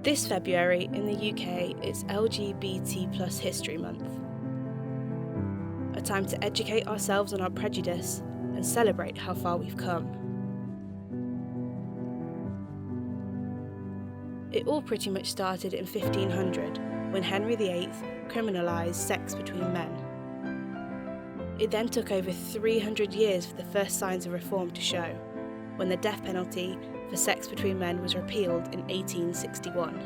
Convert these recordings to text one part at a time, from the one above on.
This February in the UK, it's LGBT+History Month. A time to educate ourselves on our prejudice and celebrate how far we've come. It all pretty much started in 1500, when Henry VIII criminalised sex between men. It then took over 300 years for the first signs of reform to show, when the death penalty for sex between men was repealed in 1861.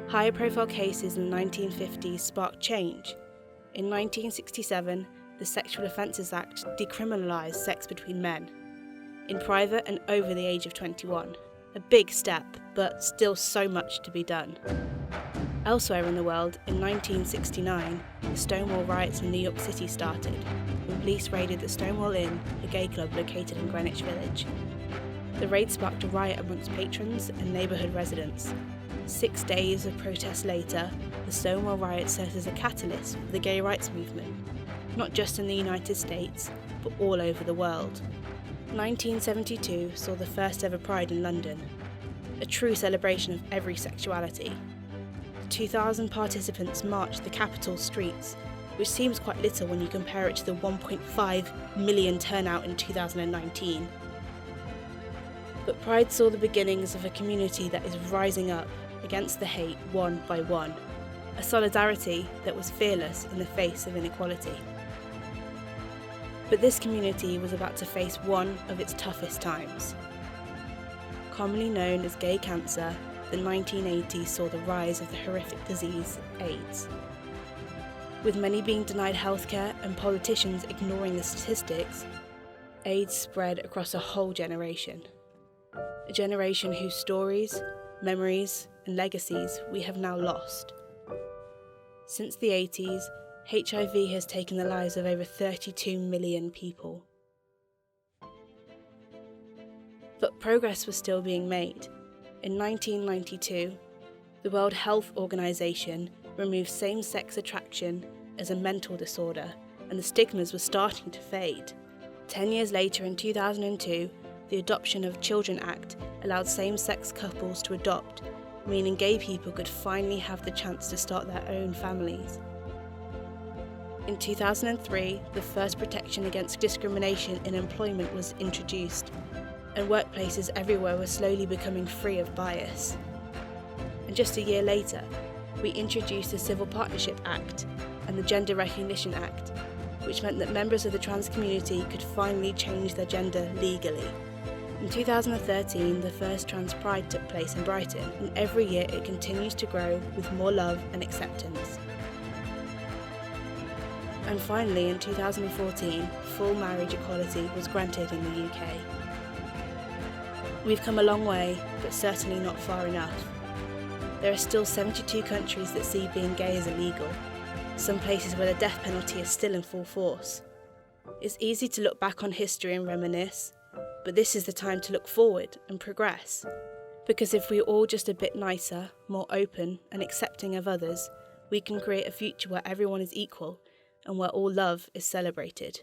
Higher profile cases in the 1950s sparked change. In 1967, the Sexual Offences Act decriminalised sex between men, in private and over the age of 21. A big step, but still so much to be done. Elsewhere in the world, in 1969, the Stonewall riots in New York City started, when police raided the Stonewall Inn, a gay club located in Greenwich Village. The raid sparked a riot amongst patrons and neighbourhood residents. 6 days of protests later, the Stonewall riot served as a catalyst for the gay rights movement, not just in the United States, but all over the world. 1972 saw the first ever Pride in London, a true celebration of every sexuality. 2,000 participants marched the capital streets, which seems quite little when you compare it to the 1.5 million turnout in 2019. But Pride saw the beginnings of a community that is rising up against the hate one by one, a solidarity that was fearless in the face of inequality. But this community was about to face one of its toughest times. Commonly known as gay cancer, the 1980s saw the rise of the horrific disease, AIDS. With many being denied healthcare and politicians ignoring the statistics, AIDS spread across a whole generation. A generation whose stories, memories, and legacies we have now lost. Since the 80s, HIV has taken the lives of over 32 million people. But progress was still being made. In 1992, the World Health Organization removed same-sex attraction as a mental disorder, and the stigmas were starting to fade. 10 years later, in 2002, the Adoption of Children Act allowed same-sex couples to adopt, meaning gay people could finally have the chance to start their own families. In 2003, the first protection against discrimination in employment was introduced, and workplaces everywhere were slowly becoming free of bias. And just a year later, we introduced the Civil Partnership Act and the Gender Recognition Act, which meant that members of the trans community could finally change their gender legally. In 2013, the first Trans Pride took place in Brighton, and every year it continues to grow with more love and acceptance. And finally, in 2014, full marriage equality was granted in the UK. We've come a long way, but certainly not far enough. There are still 72 countries that see being gay as illegal, some places where the death penalty is still in full force. It's easy to look back on history and reminisce, but this is the time to look forward and progress. Because if we're all just a bit nicer, more open and accepting of others, we can create a future where everyone is equal and where all love is celebrated.